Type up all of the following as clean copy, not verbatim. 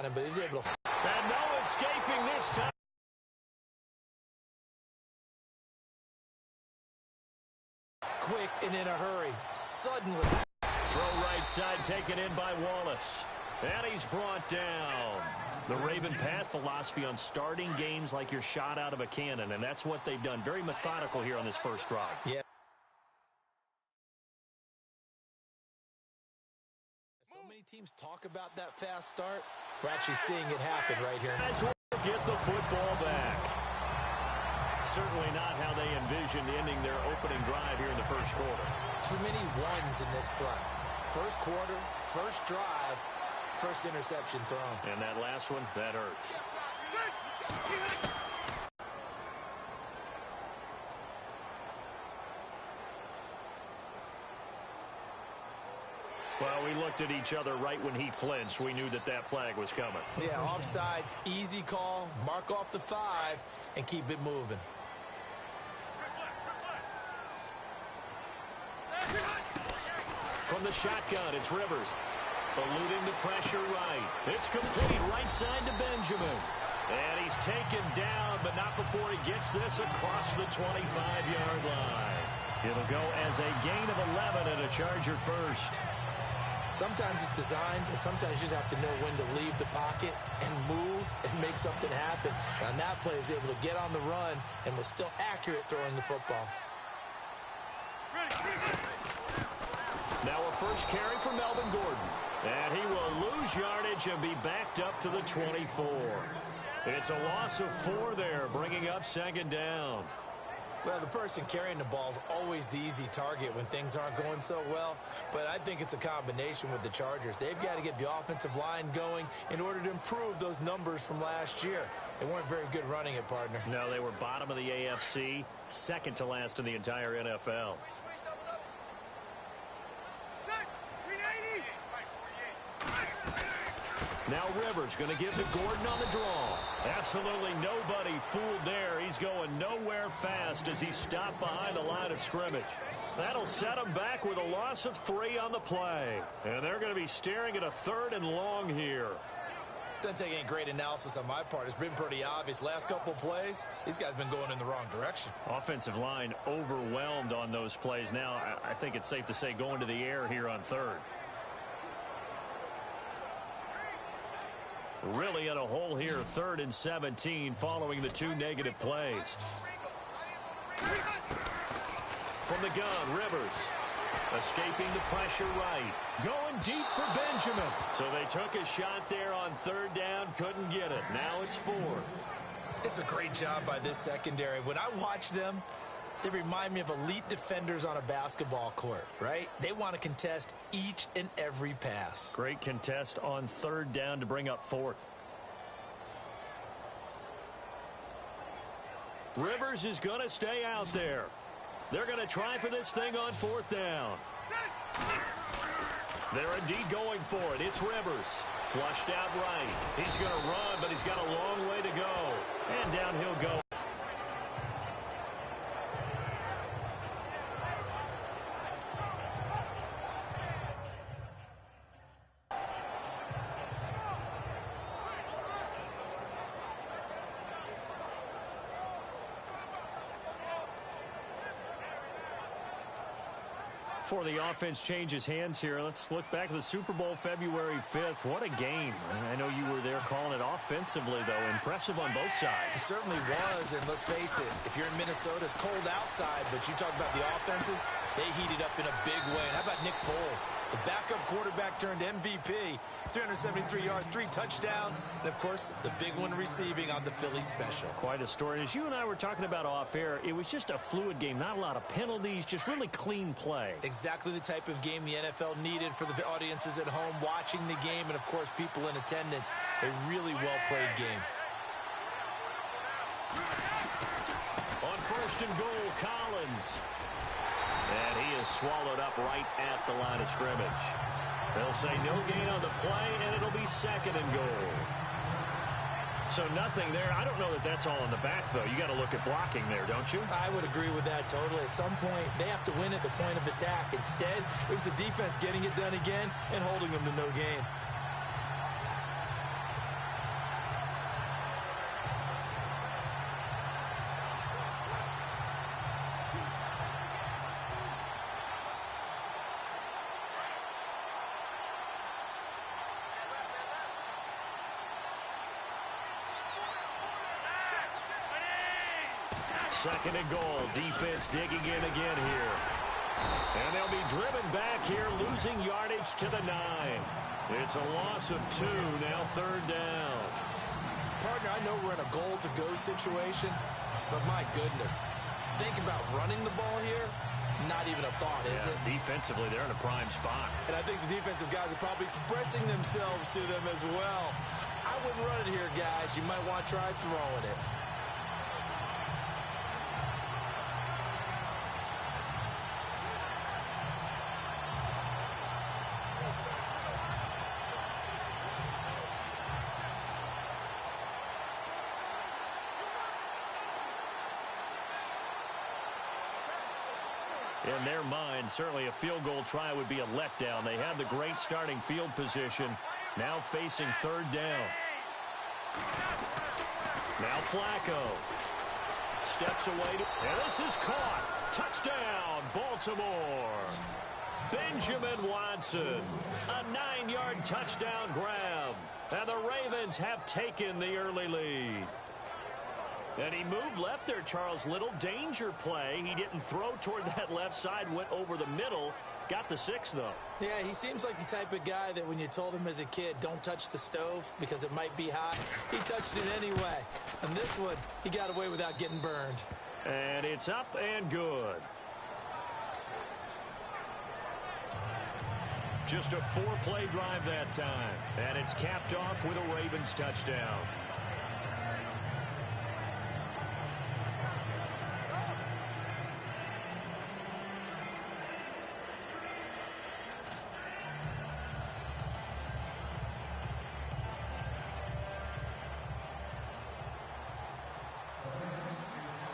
on him, but he's able to... And no escaping this time. Quick and in a hurry. Suddenly. Throw right side taken in by Wallace. And he's brought down. The Raven pass philosophy on starting games like you're shot out of a cannon, and that's what they've done. Very methodical here on this first drive. Yeah. So many teams talk about that fast start. We're actually seeing it happen right here. As we'll get the football back. Certainly not how they envisioned ending their opening drive here in the first quarter. Too many ones in this play. First quarter, first drive, first interception thrown. And that last one, that hurts. Well, we looked at each other right when he flinched. We knew that that flag was coming. Yeah, offsides, easy call, mark off the 5, and keep it moving. From the shotgun, it's Rivers. Eluding the pressure right. It's complete right side to Benjamin. And he's taken down, but not before he gets this across the 25-yard line. It'll go as a gain of 11 and a Charger first. Sometimes it's designed, and sometimes you just have to know when to leave the pocket and move and make something happen. And on that play, he was able to get on the run and was still accurate throwing the football. Now a first carry for Melvin Gordon. And he will lose yardage and be backed up to the 24. It's a loss of 4 there, bringing up second down. Well, the person carrying the ball is always the easy target when things aren't going so well. But I think it's a combination with the Chargers. They've got to get the offensive line going in order to improve those numbers from last year. They weren't very good running it, partner. No, they were bottom of the AFC, second to last in the entire NFL. Now Rivers going to give to Gordon on the draw. Absolutely nobody fooled there. He's going nowhere fast as he stopped behind the line of scrimmage. That'll set him back with a loss of 3 on the play. And they're going to be staring at a 3rd and long here. Doesn't take any great analysis on my part. It's been pretty obvious. Last couple plays, these guys been going in the wrong direction. Offensive line overwhelmed on those plays. Now, I think it's safe to say going to the air here on 3rd. Really in a hole here, 3rd and 17 following the 2 negative plays. From the gun, Rivers. Escaping the pressure right. Going deep for Benjamin. So they took a shot there on 3rd down, couldn't get it. Now it's 4th. It's a great job by this secondary. When I watch them, they remind me of elite defenders on a basketball court, right? They want to contest each and every pass. Great contest on 3rd down to bring up 4th. Rivers is going to stay out there. They're going to try for this thing on 4th down. They're indeed going for it. It's Rivers. Flushed out right. He's going to run, but he's got a long way to go. And down he'll go. Before the offense changes hands here, let's look back at the Super Bowl February 5th. What a game. I know you were there calling it offensively, though. Impressive on both sides. It certainly was, and let's face it, if you're in Minnesota, it's cold outside, but you talk about the offenses, they heated up in a big way. And how about Nick Foles? The backup quarterback turned MVP, 373 yards, 3 touchdowns, and, of course, the big one receiving on the Philly special. Quite a story. As you and I were talking about off air, it was just a fluid game, not a lot of penalties, just really clean play. Exactly the type of game the NFL needed for the audiences at home watching the game and, of course, people in attendance. A really well-played game. On 1st and goal, Collins. And he is swallowed up right at the line of scrimmage. They'll say no gain on the play, and it'll be 2nd and goal. So nothing there. I don't know that that's all in the back, though. You got to look at blocking there, don't you? I would agree with that totally. At some point, they have to win at the point of attack. Instead, it was the defense getting it done again and holding them to no gain. Second and goal. Defense digging in again here. And they'll be driven back here, losing yardage to the 9. It's a loss of 2, now third down. Partner, I know we're in a goal-to-go situation, but my goodness, think about running the ball here. Not even a thought, is it? Defensively, they're in a prime spot. And I think the defensive guys are probably expressing themselves to them as well. I wouldn't run it here, guys. You might want to try throwing it. In their mind, certainly a field goal try would be a letdown. They have the great starting field position, now facing third down. Now Flacco steps away, and this is caught. Touchdown, Baltimore. Benjamin Watson, a 9-yard touchdown grab. And the Ravens have taken the early lead. And he moved left there, Charles. Little danger play. He didn't throw toward that left side, went over the middle. Got the 6, though. Yeah, he seems like the type of guy that when you told him as a kid, don't touch the stove because it might be hot, he touched it anyway. And this one, he got away without getting burned. And it's up and good. Just a 4-play drive that time. And it's capped off with a Ravens touchdown.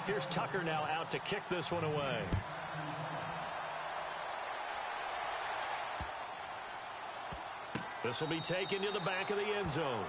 Here's Tucker now out to kick this one away. This will be taken to the back of the end zone.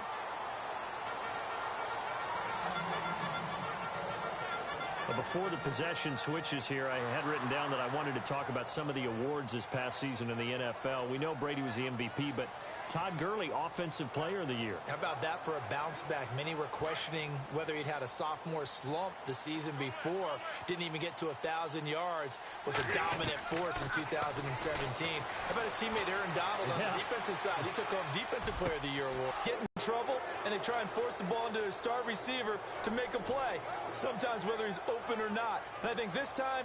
But before the possession switches here, I had written down that I wanted to talk about some of the awards this past season in the NFL. We know Brady was the MVP, but Todd Gurley, Offensive Player of the Year. How about that for a bounce back? Many were questioning whether he'd had a sophomore slump the season before. Didn't even get to 1,000 yards. Was a dominant force in 2017. How about his teammate Aaron Donald on the defensive side? He took home Defensive Player of the Year award. Get in trouble, and they try and force the ball into their star receiver to make a play. Sometimes whether he's open or not. And I think this time,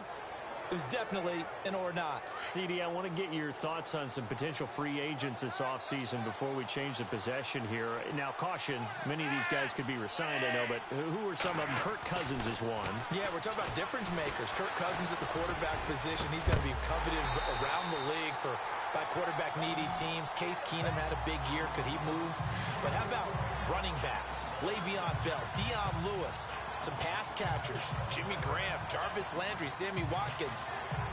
it was definitely an or not. CD, I want to get your thoughts on some potential free agents this offseason before we change the possession here. Now, caution, many of these guys could be resigned, I know, but who are some of them? Kirk Cousins is one. Yeah, we're talking about difference makers. Kirk Cousins at the quarterback position. He's going to be coveted around the league by quarterback-needy teams. Case Keenum had a big year. Could he move? But how about running backs? Le'Veon Bell, Dion Lewis. Some pass catchers, Jimmy Graham, Jarvis Landry, Sammy Watkins.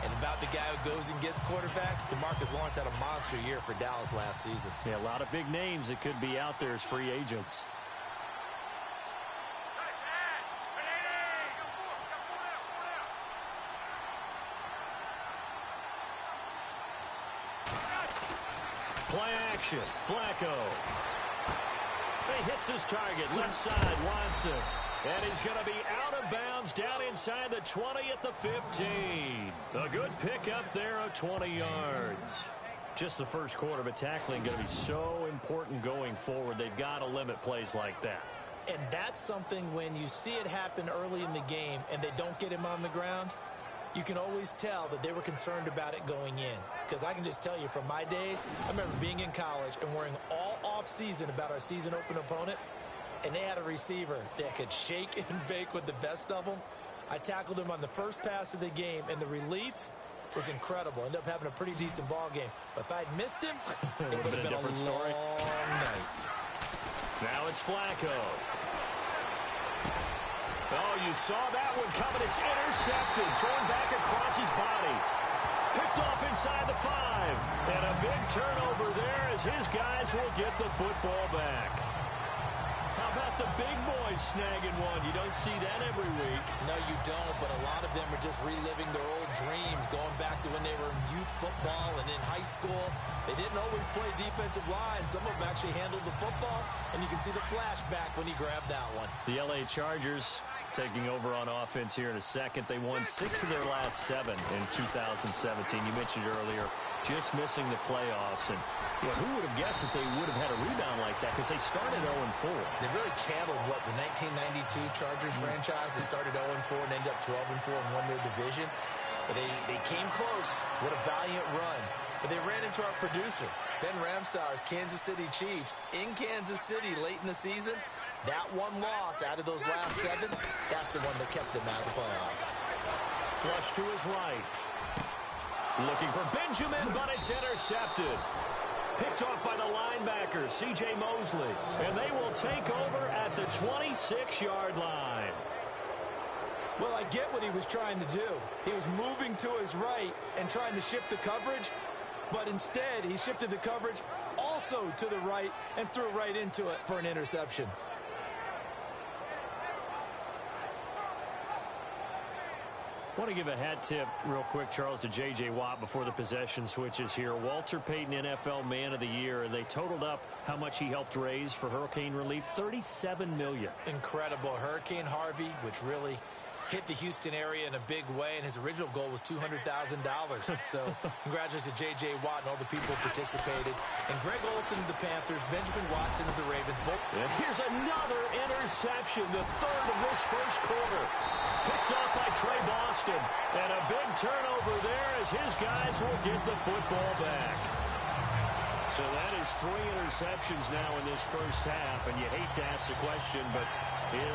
And about the guy who goes and gets quarterbacks, DeMarcus Lawrence had a monster year for Dallas last season. Yeah, a lot of big names that could be out there as free agents. Play action, Flacco. He hits his target, left side, Watson. And he's going to be out of bounds down inside the 20 at the 15. A good pickup there of 20 yards. Just the first quarter, but tackling going to be so important going forward. They've got to limit plays like that. And that's something when you see it happen early in the game and they don't get him on the ground, you can always tell that they were concerned about it going in. Because I can just tell you from my days, I remember being in college and worrying all off-season about our season open opponent. And they had a receiver that could shake and bake with the best of them. I tackled him on the first pass of the game, and the relief was incredible. Ended up having a pretty decent ball game. But if I'd missed him, it would have been a long night. Now it's Flacco. Oh, you saw that one coming. It's intercepted. Torn back across his body. Picked off inside the 5. And a big turnover there as his guys will get the football back. How about the big boys snagging one? You don't see that every week. No, you don't, but a lot of them are just reliving their old dreams, going back to when they were in youth football and in high school. They didn't always play defensive line. Some of them actually handled the football, and you can see the flashback when he grabbed that one. The LA Chargers taking over on offense here in a second. They won 6 of their last 7 in 2017. You mentioned earlier, just missing the playoffs. And who would have guessed that they would have had a rebound like that, because they started 0-4. They really channeled what the 1992 Chargers franchise. They started 0-4 and ended up 12-4 and won their division. But they came close. What a valiant run. But they ran into our producer, Ben Ramsauer's Kansas City Chiefs, in Kansas City late in the season. That one loss out of those last 7, that's the one that kept them out of the playoffs. Flush to his right. Looking for Benjamin, but it's intercepted. Picked off by the linebacker, C.J. Mosley. And they will take over at the 26-yard line. Well, I get what he was trying to do. He was moving to his right and trying to shift the coverage, but instead he shifted the coverage also to the right and threw right into it for an interception. I want to give a hat tip real quick, Charles, to J.J. Watt before the possession switches here. Walter Payton, NFL Man of the Year. They totaled up how much he helped raise for hurricane relief, $37 million. Incredible. Hurricane Harvey, which really hit the Houston area in a big way, and his original goal was $200,000. So congratulations to J.J. Watt and all the people who participated. And Greg Olsen of the Panthers, Benjamin Watson of the Ravens. And here's another interception, the third of this first quarter. Picked off by Trey Boston. And a big turnover there as his guys will get the football back. So that is 3 interceptions now in this first half. And you hate to ask the question, but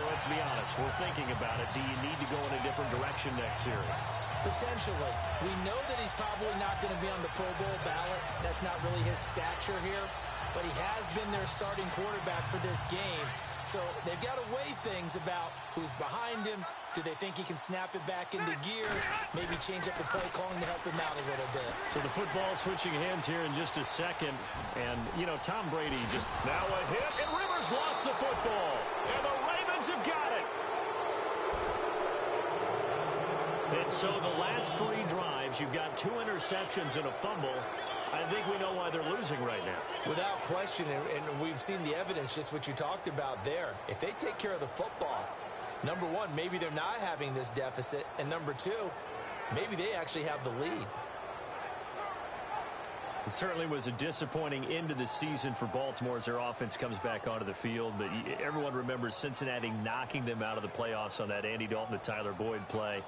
let's be honest, we're thinking about it. Do you need to go in a different direction next series? Potentially. We know that he's probably not going to be on the Pro Bowl ballot. That's not really his stature here. But he has been their starting quarterback for this game. So they've got to weigh things about who's behind him. Do they think he can snap it back into gear? Maybe change up the play calling to help him out a little bit. So the football switching hands here in just a second. And, Tom Brady just now a hit. And Rivers lost the football. And the Ravens have got it. And so the last 3 drives, you've got 2 interceptions and a fumble. I think we know why they're losing right now. Without question, and we've seen the evidence, just what you talked about there. If they take care of the football, number one, maybe they're not having this deficit. And number 2, maybe they actually have the lead. It certainly was a disappointing end of the season for Baltimore as their offense comes back onto the field. But everyone remembers Cincinnati knocking them out of the playoffs on that Andy Dalton to Tyler Boyd play.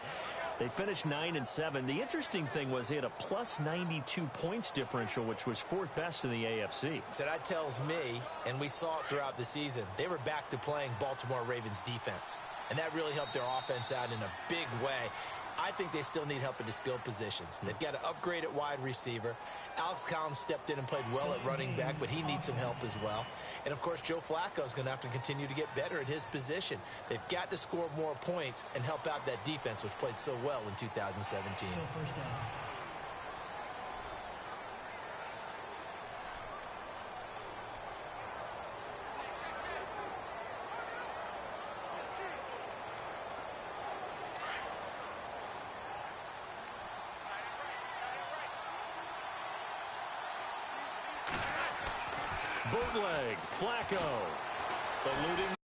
They finished 9-7. The interesting thing was they had a plus 92 points differential, which was 4th best in the AFC. So that tells me, and we saw it throughout the season, they were back to playing Baltimore Ravens defense. And that really helped their offense out in a big way. I think they still need help at the skill positions. They've got to upgrade at wide receiver. Alex Collins stepped in and played well at running back, but he needs some help as well. And, of course, Joe Flacco is going to have to continue to get better at his position. They've got to score more points and help out that defense, which played so well in 2017. Still first down. Bootleg, Flacco, eluding